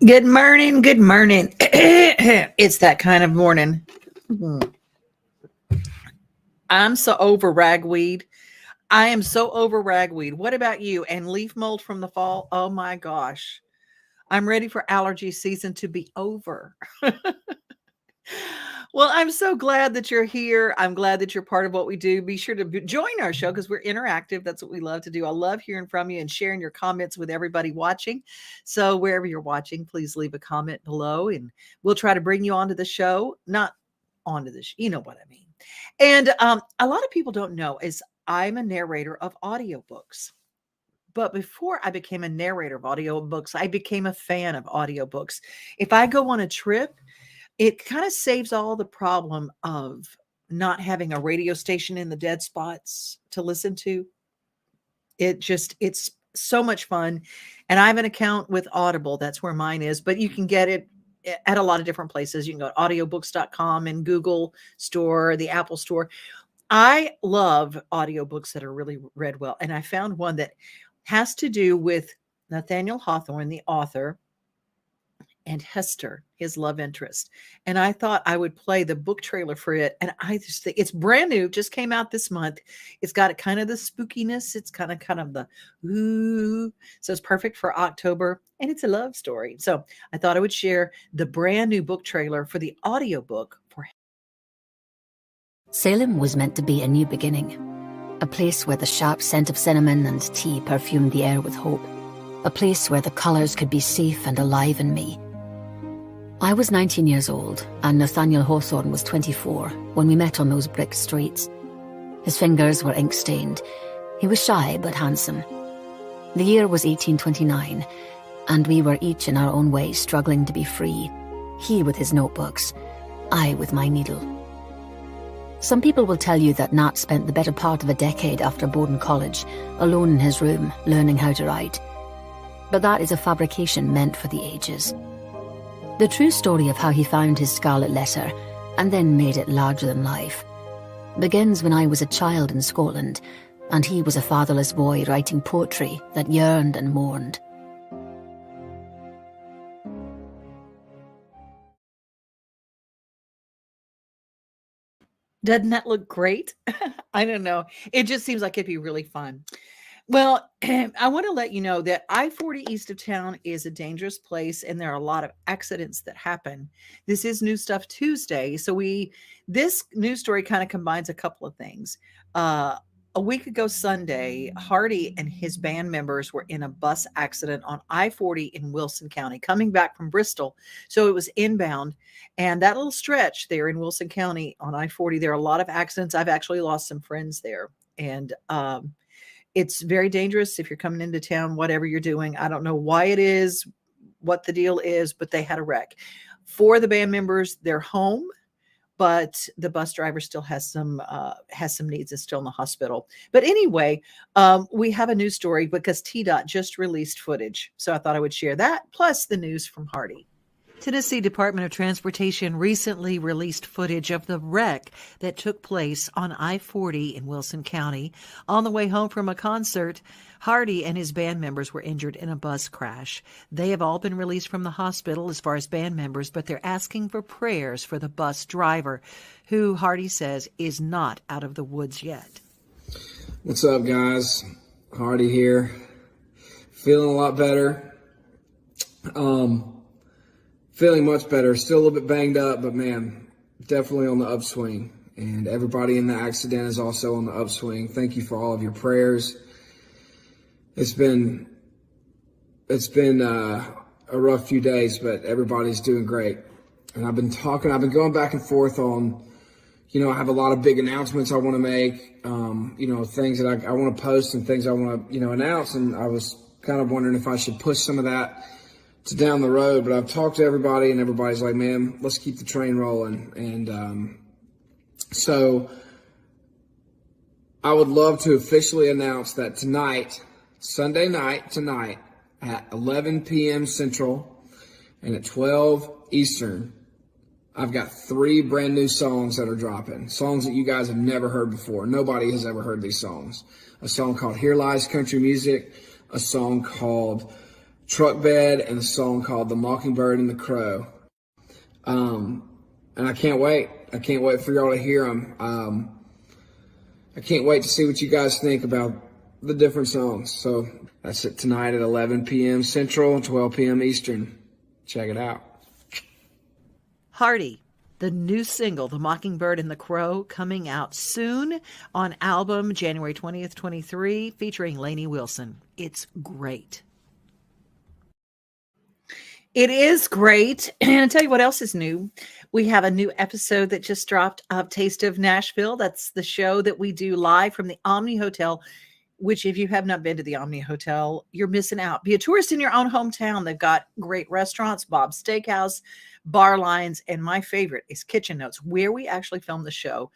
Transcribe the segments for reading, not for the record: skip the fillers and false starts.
Good morning. Good morning. It's that kind of morning. I'm so over ragweed. I am so over ragweed. What about you? And leaf mold from the fall? Oh my gosh. I'm ready for allergy season to be over. Well, I'm so glad that you're here. I'm glad that you're part of what we do. Be sure to join our show because we're interactive. That's what we love to do. I love hearing from you and sharing your comments with everybody watching. So, wherever you're watching, please leave a comment below and we'll try to bring you onto the show. Not onto the show, you know what I mean. And a lot of people don't know is I'm a narrator of audiobooks. But before I became a narrator of audiobooks, I became a fan of audiobooks. If I go on a trip, it kind of saves all the problem of not having a radio station in the dead spots to listen to. It's so much fun. And I have an account with Audible. That's where mine is, but you can get it at a lot of different places. You can go to audiobooks.com and Google Store, the Apple Store. I love audiobooks that are really read well. And I found one that has to do with Nathaniel Hawthorne, the author, and Hester, his love interest. And I thought I would play the book trailer for it. And I just think it's brand new, just came out this month. It's got kind of the spookiness. It's kind of the ooh. So it's perfect for October. And it's a love story. So I thought I would share the brand new book trailer for the audiobook for Salem was meant to be a new beginning. A place where the sharp scent of cinnamon and tea perfumed the air with hope. A place where the colors could be safe and alive in me. I was 19 years old, and Nathaniel Hawthorne was 24 when we met on those brick streets. His fingers were ink-stained. He was shy but handsome. The year was 1829, and we were each in our own way struggling to be free. He with his notebooks, I with my needle. Some people will tell you that Nat spent the better part of a decade after Bowdoin College, alone in his room, learning how to write. But that is a fabrication meant for the ages. The true story of how he found his scarlet letter, and then made it larger than life, begins when I was a child in Scotland, and he was a fatherless boy writing poetry that yearned and mourned. Doesn't that look great? I don't know. It just seems like it'd be really fun. Well, I want to let you know that I-40 east of town is a dangerous place and there are a lot of accidents that happen. This is New Stuff Tuesday. So this news story kind of combines a couple of things. A week ago Sunday, Hardy and his band members were in a bus accident on I-40 in Wilson County, coming back from Bristol. So it was inbound. And that little stretch there in Wilson County on I-40, there are a lot of accidents. I've actually lost some friends there. And it's very dangerous if you're coming into town, whatever you're doing. I don't know why it is, what the deal is, but they had a wreck. For the band members, they're home, but the bus driver still has some needs, is still in the hospital. But anyway, we have a news story because TDOT just released footage. So I thought I would share that, plus the news from Hardy. Tennessee Department of Transportation recently released footage of the wreck that took place on I-40 in Wilson County. On the way home from a concert, Hardy and his band members were injured in a bus crash. They have all been released from the hospital as far as band members, but they're asking for prayers for the bus driver, who Hardy says is not out of the woods yet. What's up, guys? Hardy here. Feeling a lot better. Feeling much better. Still a little bit banged up, but man, definitely on the upswing. And everybody in the accident is also on the upswing. Thank you for all of your prayers. It's been a rough few days, but everybody's doing great. And I've been going back and forth on, I have a lot of big announcements I want to make, things that I want to post and things I want to, announce. And I was kind of wondering if I should push some of that to down the road, but I've talked to everybody and everybody's like, man, let's keep the train rolling. And so I would love to officially announce that tonight, Sunday night, at 11 p.m. Central and at 12 Eastern, I've got 3 brand new songs that are dropping. Songs that you guys have never heard before. Nobody has ever heard these songs. A song called Here Lies Country Music, a song called Truck Bed and a song called The Mockingbird and the Crow. And I can't wait. I can't wait for y'all to hear them. I can't wait to see what you guys think about the different songs. So that's it tonight at 11 p.m. Central, 12 p.m. Eastern. Check it out. Hardy, the new single, The Mockingbird and the Crow, coming out soon on album January 20th, 23, featuring Lainey Wilson. It's great. It is great. And I'll tell you what else is new. We have a new episode that just dropped of Taste of Nashville. That's the show that we do live from the Omni Hotel, which if you have not been to the Omni Hotel, you're missing out. Be a tourist in your own hometown. They've got great restaurants, Bob's Steakhouse, bar lines, and my favorite is Kitchen Notes, where we actually film the show.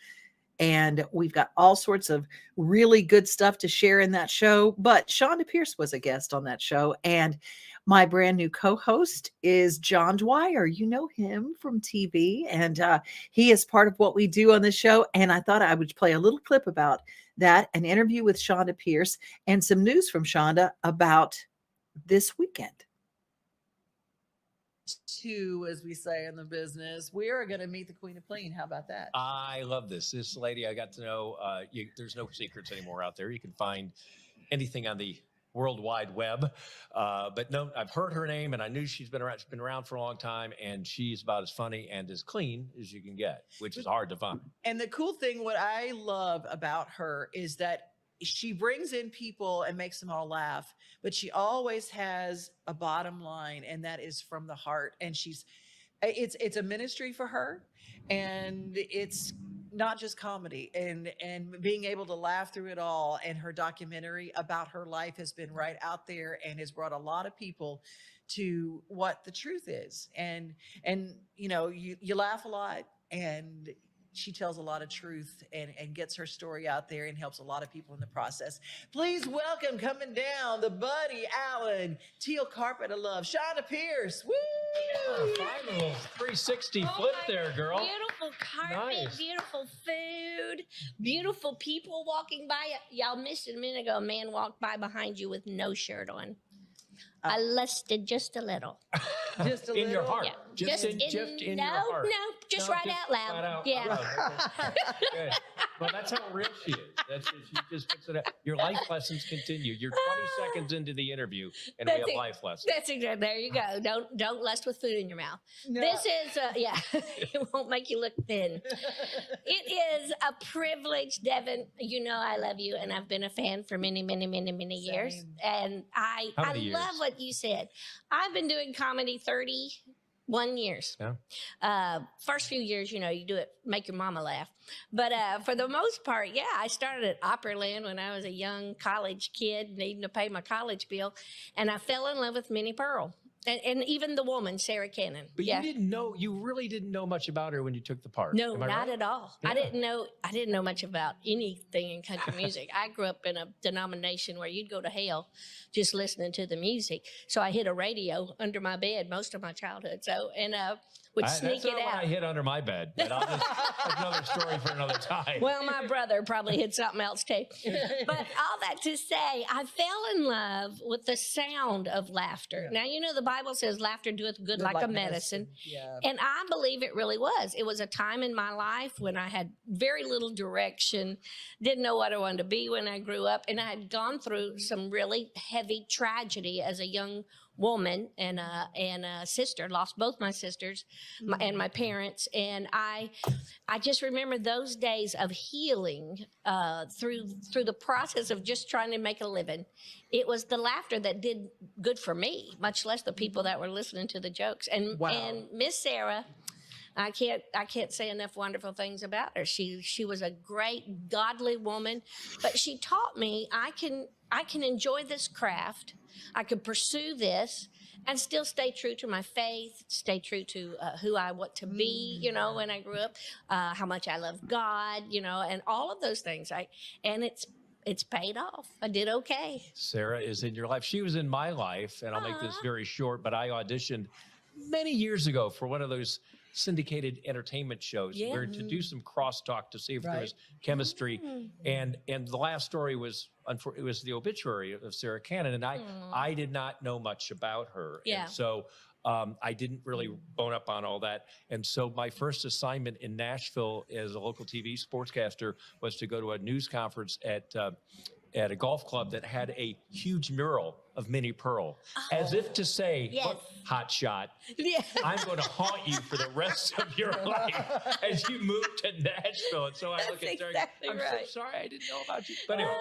And we've got all sorts of really good stuff to share in that show. But Chonda Pierce was a guest on that show. And my brand new co-host is John Dwyer. You know him from TV. And he is part of what we do on the show. And I thought I would play a little clip about that, an interview with Chonda Pierce, and some news from Chonda about this weekend. Two, as we say in the business, we are going to meet the Queen of Clean. How about that? I love this. This lady, I got to know. There's no secrets anymore out there. You can find anything on the World Wide Web. But no, I've heard her name, and I knew she's been around. She's been around for a long time, and she's about as funny and as clean as you can get, which is hard to find. And the cool thing, what I love about her is that she brings in people and makes them all laugh, but she always has a bottom line, and that is from the heart. And it's a ministry for her, and it's not just comedy, and being able to laugh through it all. And her documentary about her life has been right out there and has brought a lot of people to what the truth is. And you know, you laugh a lot, and she tells a lot of truth and gets her story out there and helps a lot of people in the process. Please welcome, coming down the Buddy Allen teal carpet of love, Chonda Pierce. Woo! Yeah, fine little 360 flip there, girl. Beautiful carpet, Nice. beautiful food, beautiful people walking by. Y'all missed it a minute ago. A man walked by behind you with no shirt on. I lusted just a little. Just a In your little? heart. Yeah. Just in your heart. Just No, right out loud. flat out. Yeah. Okay. Good. Well, that's how real she is. She just puts it out. Your life lessons continue. You're 20 seconds into the interview, and we have life lessons. That's exactly. There you go. Don't lust with food in your mouth. No. This is it won't make you look thin. It is a privilege, Devin. You know I love you, and I've been a fan for many, many, many, many years. Same. And I How many love years? what you said. I've been doing comedy 31 years. Yeah. First few years, you do it, make your mama laugh. But for the most part, yeah, I started at Opryland when I was a young college kid, needing to pay my college bill. And I fell in love with Minnie Pearl. And even the woman, Sarah Cannon. But you really didn't know much about her when you took the part. No, Am I not right? at all. Yeah. I didn't know much about anything in country music. I grew up in a denomination where you'd go to hell just listening to the music. So I hid a radio under my bed most of my childhood. So would sneak That's not it what out. I hid under my bed, but that's another story for another time. Well, my brother probably hid something else too. But all that to say, I fell in love with the sound of laughter. Yeah. Now, the Bible says laughter doeth good like a medicine. Yeah. And I believe it really was. It was a time in my life when I had very little direction, didn't know what I wanted to be when I grew up. And I had gone through some really heavy tragedy as a young woman and a sister, lost both my sisters and my parents. And I just remember those days of healing through the process of just trying to make a living. It was the laughter that did good for me, much less the people that were listening to the jokes. And Wow. and Miss Sarah, I can't say enough wonderful things about her. She was a great, godly woman, but she taught me I can enjoy this craft. I could pursue this and still stay true to my faith, stay true to who I want to be, when I grew up, how much I love God, and all of those things. And it's paid off. I did okay. Sarah is in your life. She was in my life, and I'll make this very short, but I auditioned many years ago for one of those syndicated entertainment shows. Yeah. We were to do some crosstalk to see if there Right. was chemistry. Mm. And the last story was it was the obituary of Sarah Cannon, and I did not know much about her. Yeah. And so I didn't really bone up on all that. And so my first assignment in Nashville as a local TV sportscaster was to go to a news conference at a golf club that had a huge mural of Minnie Pearl, as if to say, Yes. "Look, hot shot, Yeah. I'm going to haunt you for the rest of your life as you move to Nashville." And so I look at her, exactly I'm right. so sorry, I didn't know about you. But anyway,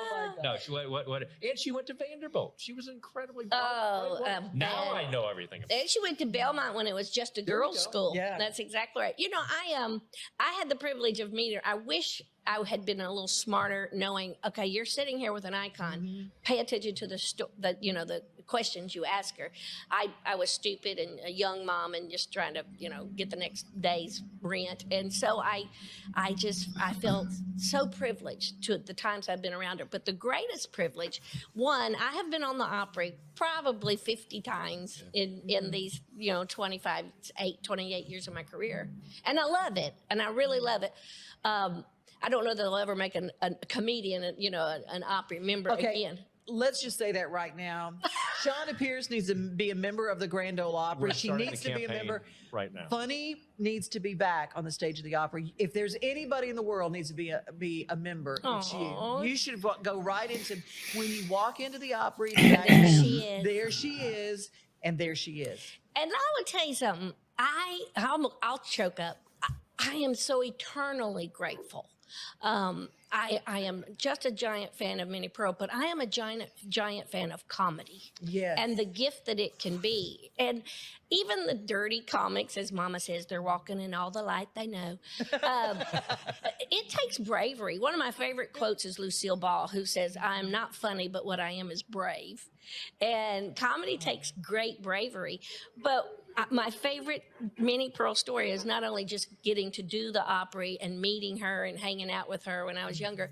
no, she what, and she went to Vanderbilt. She was incredibly bright. Now I know everything about And she went to Belmont when it was just a girls' school. Yeah. That's exactly right. You know, I had the privilege of meeting her. I wish I had been a little smarter, knowing, okay, you're sitting here with an icon. Pay attention to the questions you ask her. I was stupid and a young mom and just trying to, get the next day's rent. And so I felt so privileged to the times I've been around her. But the greatest privilege, one, I have been on the Opry probably 50 times in these, 28 years of my career. And I love it. And I really love it. I don't know that they'll ever make a comedian, an Opry member again. Let's just say that right now. Chonda Pierce needs to be a member of the Grand Ole Opry. We're She starting needs the to be a campaign member. right now. Funny needs to be back on the stage of the Opry. If there's anybody in the world needs to be a member, it's Aw. you. You should go right into when you walk into the Opry. There she is. There she is, and there she is. And I would tell you something. I'll choke up. I am so eternally grateful. I am just a giant fan of Minnie Pearl, but I am a giant fan of comedy. Yes. And the gift that it can be. And even the dirty comics, as Mama says, they're walking in all the light they know. It takes bravery. One of my favorite quotes is Lucille Ball, who says, "I am not funny, but what I am is brave." And comedy takes great bravery. But my favorite Minnie Pearl story is not only just getting to do the Opry and meeting her and hanging out with her when I was younger.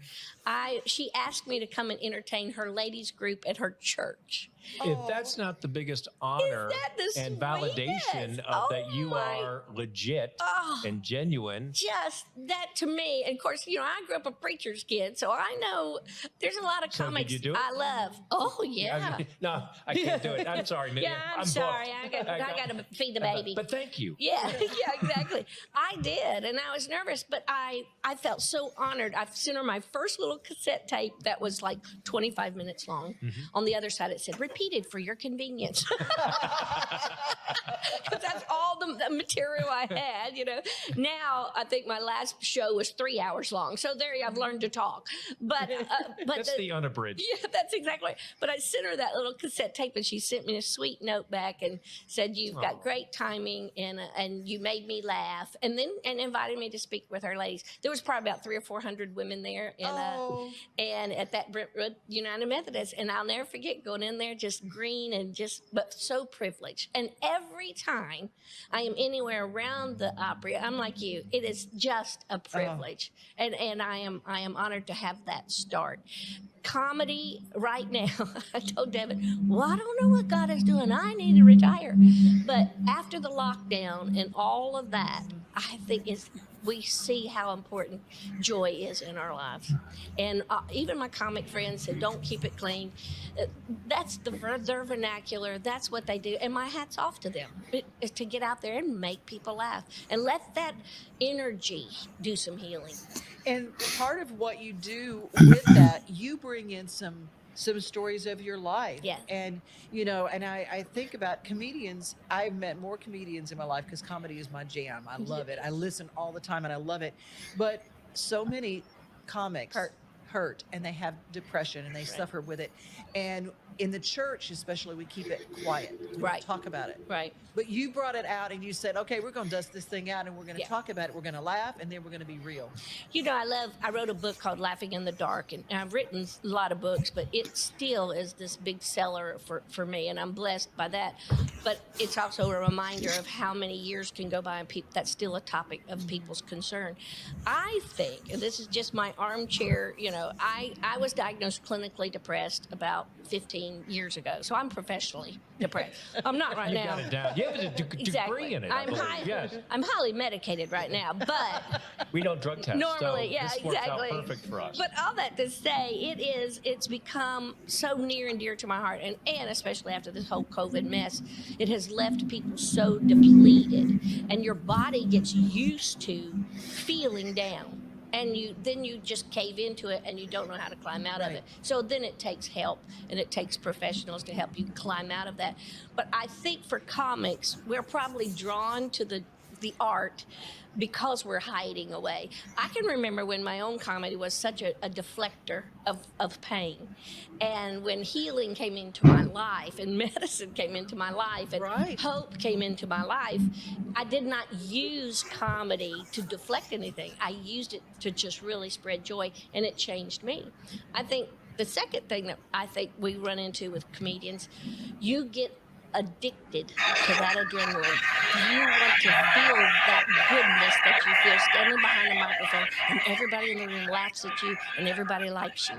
She asked me to come and entertain her ladies group at her church. If that's not the biggest honor that the and validation sweetest? of that Oh you my- are legit Oh. and genuine. Just that to me, and of course, I grew up a preacher's kid, so I know there's a lot of So did comics you do it? I love. Oh yeah, No, I can't do it. I'm sorry, Minnie. yeah. I'm booked. sorry, I got to feed the baby. But thank you. Yeah, yeah, exactly. I did, and I was nervous, but I felt so honored. I sent her my first little cassette tape that was like 25 minutes long. Mm-hmm. On the other side, it said, "Repeated for your convenience." Because that's all the material I had, Now, I think my last show was 3 hours long. So there I've learned to talk. But That's the unabridged. yeah, that's exactly right. But I sent her that little cassette tape, and she sent me a sweet note back and said, "You've got great timing, and you made me laugh," and invited me to speak with her ladies. There was probably about 300 or 400 women there, and at that Brentwood United Methodist, and I'll never forget going in there just green and but so privileged. And every time I am anywhere around the Opry, I'm like you. It is just a privilege, and I am honored to have that start. Comedy right now, I told Devin, well, I don't know what God is doing. I need to retire. But after the lockdown and all of that, I think we see how important joy is in our lives. And even my comic friends said, "Don't keep it clean." That's their vernacular. That's what they do. And my hat's off to them, is to get out there and make people laugh and let that energy do some healing. And part of what you do with that, you bring in some stories of your life. Yeah. And, and I think about comedians. I've met more comedians in my life because comedy is my jam. I love it. I listen all the time and I love it. But so many comics hurt and they have depression and they suffer with it. And in the church, especially, we keep it quiet. We don't talk about it. Right. But you brought it out and you said, okay, we're going to dust this thing out and we're going to talk about it. We're going to laugh and then we're going to be real. I wrote a book called Laughing in the Dark, and I've written a lot of books, but it still is this big seller for me, and I'm blessed by that. But it's also a reminder of how many years can go by and that's still a topic of people's concern. I think, and this is just my armchair, I was diagnosed clinically depressed about 15 years ago. So I'm professionally depressed. I'm not right You now. got it down. You have a degree Exactly. in it, I believe. Yes. I'm highly medicated right now, but We don't drug test. normally, so yeah, this works exactly. out perfect for us. But all that to say, it's become so near and dear to my heart, and especially after this whole COVID mess, it has left people so depleted, and your body gets used to feeling down. And you just cave into it and you don't know how to climb out of it. So then it takes help and it takes professionals to help you climb out of that. But I think for comics, we're probably drawn to the art because we're hiding away. I can remember when my own comedy was such a deflector of pain. And when healing came into my life and medicine came into my life and hope came into my life, I did not use comedy to deflect anything. I used it to just really spread joy, and it changed me. I think the second thing that I think we run into with comedians, you get addicted to that adrenaline. You want to feel that goodness that you feel standing behind a microphone and everybody in the room laughs at you and everybody likes you.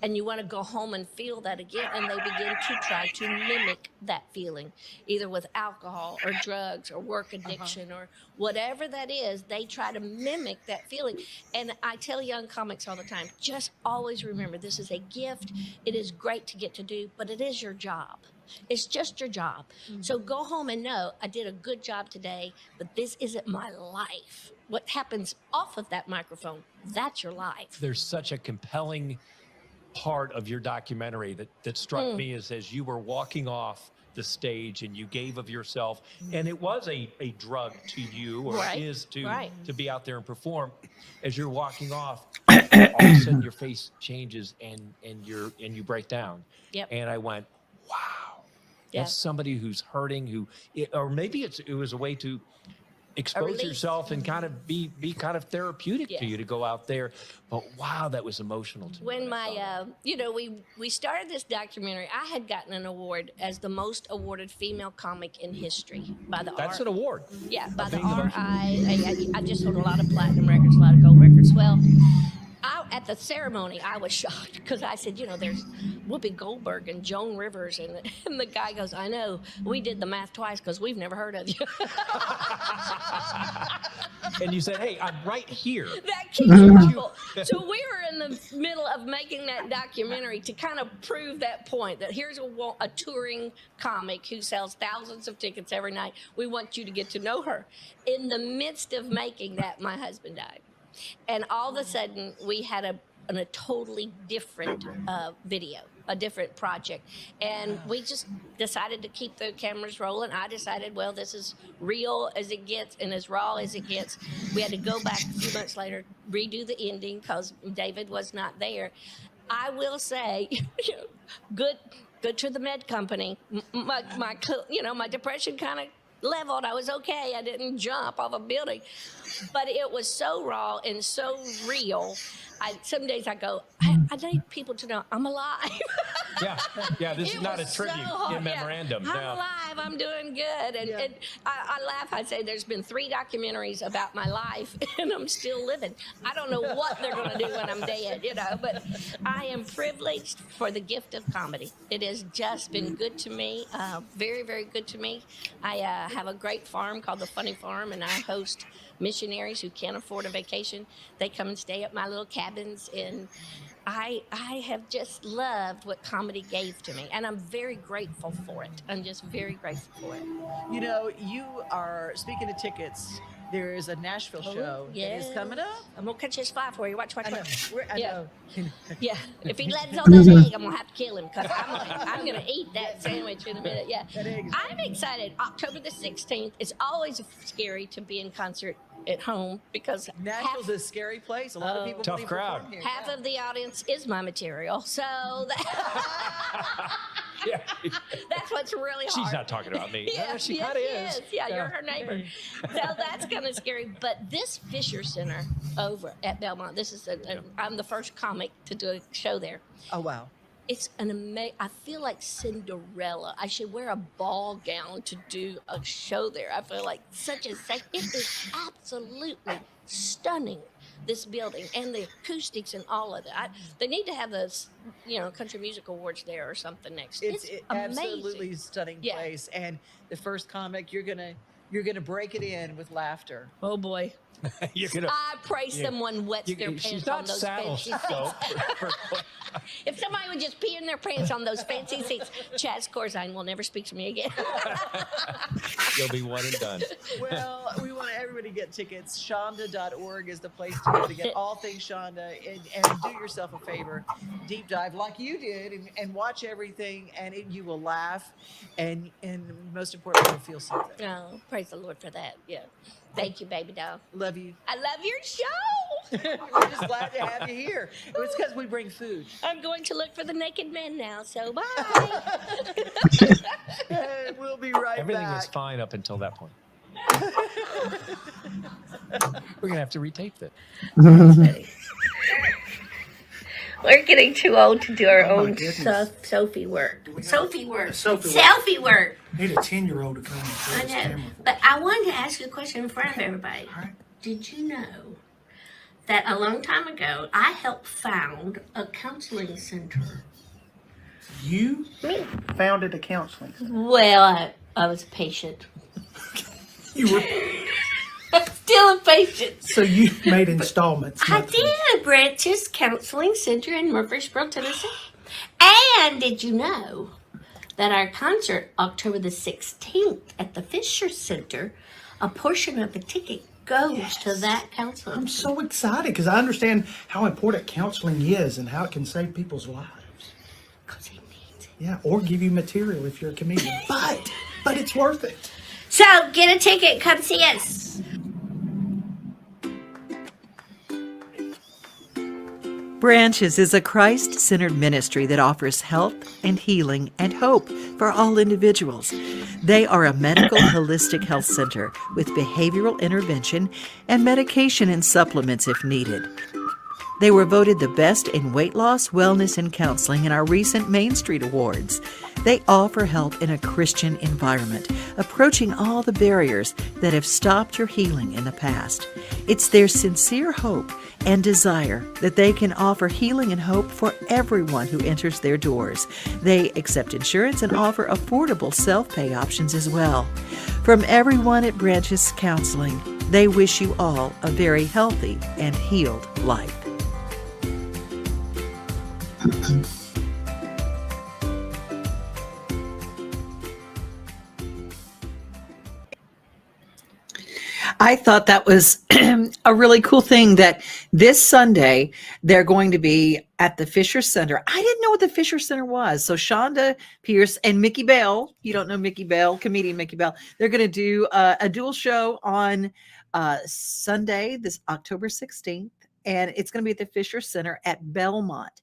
And you want to go home and feel that again, and they begin to try to mimic that feeling, either with alcohol or drugs or work addiction or whatever that is. They try to mimic that feeling. And I tell young comics all the time, just always remember, this is a gift. It is great to get to do, but it is your job. It's just your job. So go home and know, I did a good job today, but this isn't my life. What happens off of that microphone, that's your life. There's such a compelling part of your documentary that struck me as you were walking off the stage and you gave of yourself, and it was a drug to you, or is to be out there and perform. As you're walking off, all of a sudden your face changes and you break down. And I went, wow, that's somebody who's hurting, or maybe it was a way to expose yourself and kind of be kind of therapeutic to you to go out there. But wow, that was emotional to me. When my, we started this documentary, I had gotten an award as the most awarded female comic in history by the That's an award. Yeah, by the RI. I just sold a lot of platinum records, a lot of gold records. Well, at the ceremony, I was shocked because I said, there's Whoopi Goldberg and Joan Rivers. And the guy goes, I know, we did the math twice because we've never heard of you. And you said, hey, I'm right here. That keeps people. So we were in the middle of making that documentary to kind of prove that point, that here's a touring comic who sells thousands of tickets every night. We want you to get to know her. In the midst of making that, my husband died. And all of a sudden, we had a totally different video, a different project. And we just decided to keep the cameras rolling. I decided, well, this is real as it gets and as raw as it gets. We had to go back a few months later, redo the ending because David was not there. I will say, good to the med company. My depression kind of leveled. I was okay. I didn't jump off a building, but it was so raw and so real. Some days I go, I need people to know I'm alive. Yeah. This is not a tribute in memorandum. I'm alive. I'm doing good. And I laugh. I say there's been 3 documentaries about my life, and I'm still living. I don't know what they're going to do when I'm dead, but I am privileged for the gift of comedy. It has just been good to me, very, very good to me. I have a great farm called the Funny Farm, and I host missionaries who can't afford a vacation. They come and stay at my little cabins, and I have just loved what comedy gave to me, and I'm very grateful for it. I'm just very grateful for it. You are, speaking of tickets, there is a Nashville show that is coming up. I'm going to catch his fly for you. Watch. I know. Yeah. If he lands on that egg, I'm going to have to kill him because I'm going to eat that sandwich in a minute. Yeah. I'm excited. October the 16th. It's always scary to be in concert at home because Nashville's a scary place. A lot of people tough crowd. Here. Half of the audience is my material, so that's what's really hard. She's not talking about me. She kind of is. Yeah, you're her neighbor. So that's kind of scary. But this Fisher Center over at Belmont, this is I'm the first comic to do a show there. Oh wow. It's an amazing. I feel like Cinderella. I should wear a ball gown to do a show there. I feel like such a. It is absolutely stunning. this building and the acoustics and all of that. They need to have those, country music awards there or something next. It's absolutely amazing. stunning Yeah. place. And the first comic, you're gonna break it in with laughter. Oh boy. You're gonna. I pray someone wets their pants She's on not those saddle fancy seats. scope. If somebody would just pee in their pants on those fancy seats, Chad Scorzine will never speak to me again. You'll be one and done. Well, we want everybody to get tickets. Chonda.org is the place to go to get all things Chonda, and do yourself a favor, deep dive like you did, and watch everything, and you will laugh, and most importantly, you'll feel something. Oh, praise the Lord for that. Yeah. Thank you, baby doll. Love you. I love your show. We're just glad to have you here. It's because we bring food. I'm going to look for the naked men now, so bye. We'll be right Everything back. was fine up until that point. We're gonna have to retape that. We're getting too old to do our Oh, my own goodness. Sophie work. Sophie work. Sophie work. Selfie work. Need a 10-year-old to come and I throw this know. camera. But I wanted to ask you a question in front of everybody. All right. Did you know that a long time ago I helped found a counseling center? You founded a counseling center. Well, I was a patient. You were, Still a patient. so you made installments. I monthly. did. Branches Counseling Center in Murfreesboro, Tennessee. And did you know that our concert, October the 16th at the Fisher Center, a portion of the ticket goes to that counseling. I'm so excited because I understand how important counseling is and how it can save people's lives. Because he needs it. Yeah, or give you material if you're a comedian. But it's worth it. So get a ticket. Come see us. Branches is a Christ-centered ministry that offers health and healing and hope for all individuals. They are a medical holistic health center with behavioral intervention and medication and supplements if needed. They were voted the best in weight loss, wellness, and counseling in our recent Main Street Awards. They offer help in a Christian environment, approaching all the barriers that have stopped your healing in the past. It's their sincere hope and desire that they can offer healing and hope for everyone who enters their doors. They accept insurance and offer affordable self-pay options as well. From everyone at Branches Counseling, they wish you all a very healthy and healed life. I thought that was a really cool thing that this Sunday they're going to be at the Fisher Center. I didn't know what the Fisher Center was. So Chonda Pierce and Mickey Bell, you don't know Mickey Bell, comedian Mickey Bell, they're going to do a dual show on Sunday, this October 16th, and it's going to be at the Fisher Center at Belmont.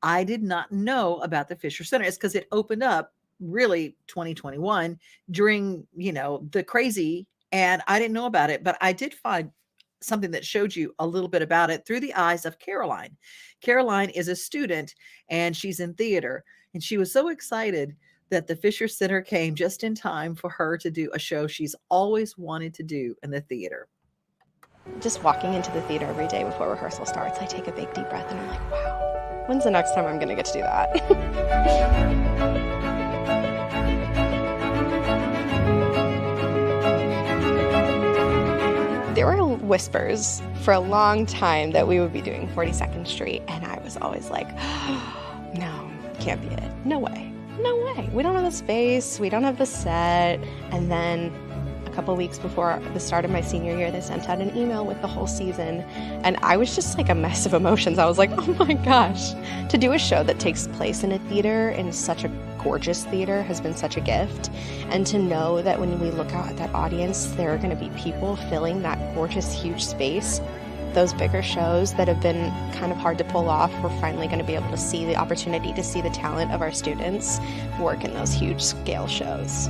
I did not know about the Fisher Center. It's because it opened up really 2021 during, the crazy, and I didn't know about it, but I did find something that showed you a little bit about it through the eyes of Caroline. Caroline is a student and she's in theater, and she was so excited that the Fisher Center came just in time for her to do a show she's always wanted to do in the theater. Just walking into the theater every day before rehearsal starts, I take a big deep breath and I'm like, wow, when's the next time I'm going to get to do that? There were whispers for a long time that we would be doing 42nd Street, and I was always like, oh, no, can't be it. No way. No way. We don't have the space. We don't have the set. And then a couple weeks before the start of my senior year, they sent out an email with the whole season, and I was just like a mess of emotions. I was like, oh my gosh. To do a show that takes place in a theater, in such a gorgeous theater, has been such a gift. And to know that when we look out at that audience, there are going to be people filling that gorgeous, huge space. Those bigger shows that have been kind of hard to pull off, we're finally going to be able to see the opportunity to see the talent of our students work in those huge scale shows.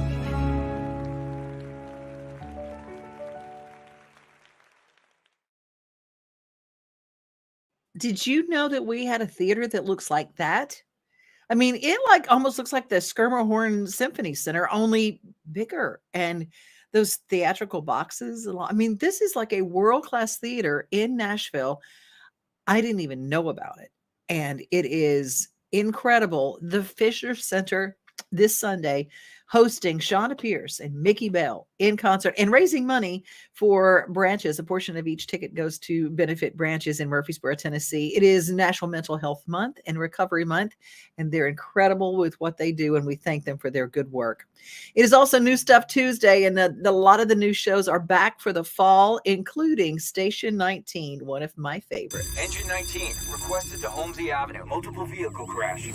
Did you know that we had a theater that looks like that? I mean, it like almost looks like the Skirmerhorn Symphony Center, only bigger. And those theatrical boxes. I mean, this is like a world-class theater in Nashville. I didn't even know about it. And it is incredible. The Fisher Center this Sunday hosting Shonda Pierce and Mickey Bell in concert and raising money for branches. A portion of each ticket goes to benefit branches in Murfreesboro, Tennessee. It is National Mental Health Month and Recovery Month, and they're incredible with what they do, and we thank them for their good work. It is also New Stuff Tuesday, and a lot of the new shows are back for the fall, including Station 19, one of my favorites. Engine 19, requested to Holmesy Avenue. Multiple vehicle crash.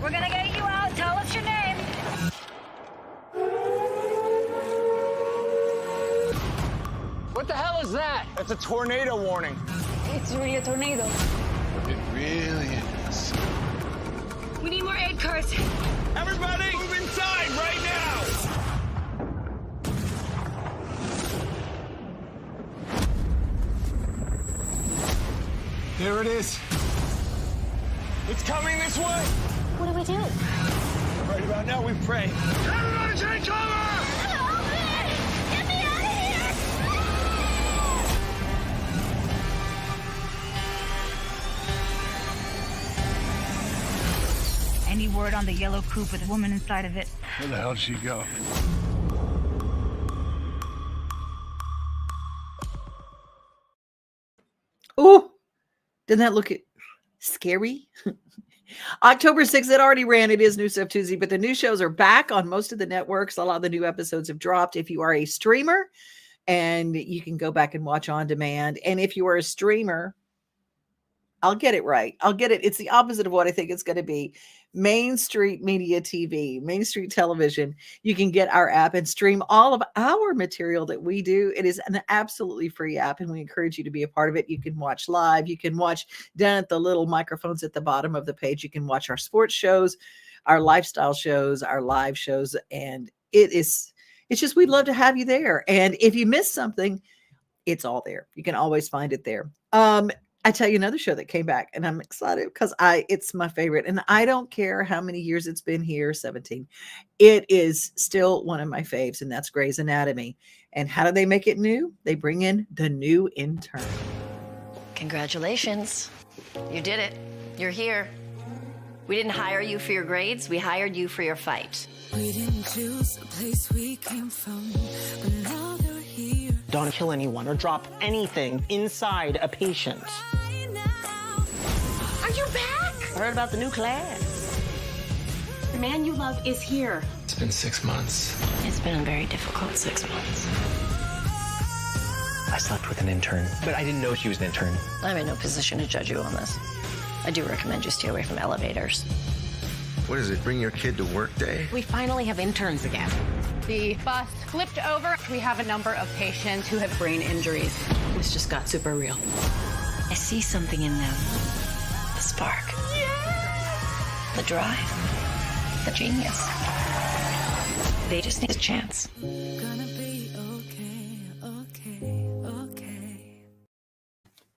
We're gonna get you out. Tell us your name. What the hell is that? It's a tornado warning. It's really a tornado. It really is. We need more aid cars. Everybody, move inside right now! There it is. It's coming this way. What do we do? Right about now, we pray. Everybody take cover! Help me! Get me out of here! Any word on the yellow coupe with a woman inside of it? Where the hell did she go? Oh, doesn't that look scary? October 6th, it already ran. It is New Stuff Tuesday, but the new shows are back on most of the networks. A lot of the new episodes have dropped. If you are a streamer, and you can go back and watch on demand. And if you are a streamer, I'll get it right. I'll get it. It's the opposite of what I think it's going to be. Main Street Media TV, Main Street Television. You can get our app and stream all of our material that we do. It is an absolutely free app, and we encourage you to be a part of it. You can watch live. You can watch down at the little microphones at the bottom of the page. You can watch our sports shows, our lifestyle shows, our live shows, and it's just, we'd love to have you there. And if you miss something, it's all there. You can always find it there. I tell you another show that came back, and I'm excited because it's my favorite, and I don't care how many years it's been here, 17. It is still one of my faves, and that's Grey's Anatomy. And how do they make it new? They bring in the new intern. Congratulations. You did it. You're here. We didn't hire you for your grades. We hired you for your fight. We didn't choose the place we came from, but now they're here. Don't kill anyone or drop anything inside a patient. Are you back? I heard about the new class. The man you love is here. It's been 6 months. It's been a very difficult 6 months. I slept with an intern, but I didn't know she was an intern. I'm in no position to judge you on this. I do recommend you stay away from elevators. What is it, bring your kid to work day? We finally have interns again. The bus flipped over. We have a number of patients who have brain injuries. This just got super real. I see something in them. The spark. Yeah. The drive. The genius. They just need a chance. Gonna be okay.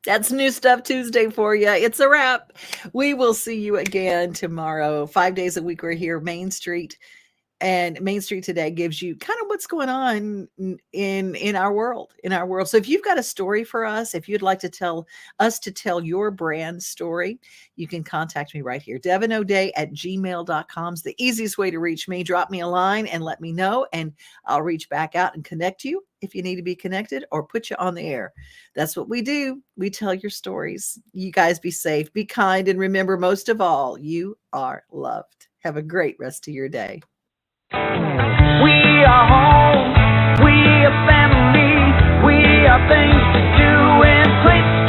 That's New Stuff Tuesday for you. It's a wrap. We will see you again tomorrow. 5 days a week, we're here, Main Street. And Main Street Today gives you kind of what's going on in our world, So if you've got a story for us, if you'd like to tell your brand story, you can contact me right here. DevonO'Day@gmail.com is the easiest way to reach me. Drop me a line and let me know, and I'll reach back out and connect you if you need to be connected or put you on the air. That's what we do. We tell your stories. You guys be safe, be kind, and remember, most of all, you are loved. Have a great rest of your day. We are home, we are family, we are things to do and places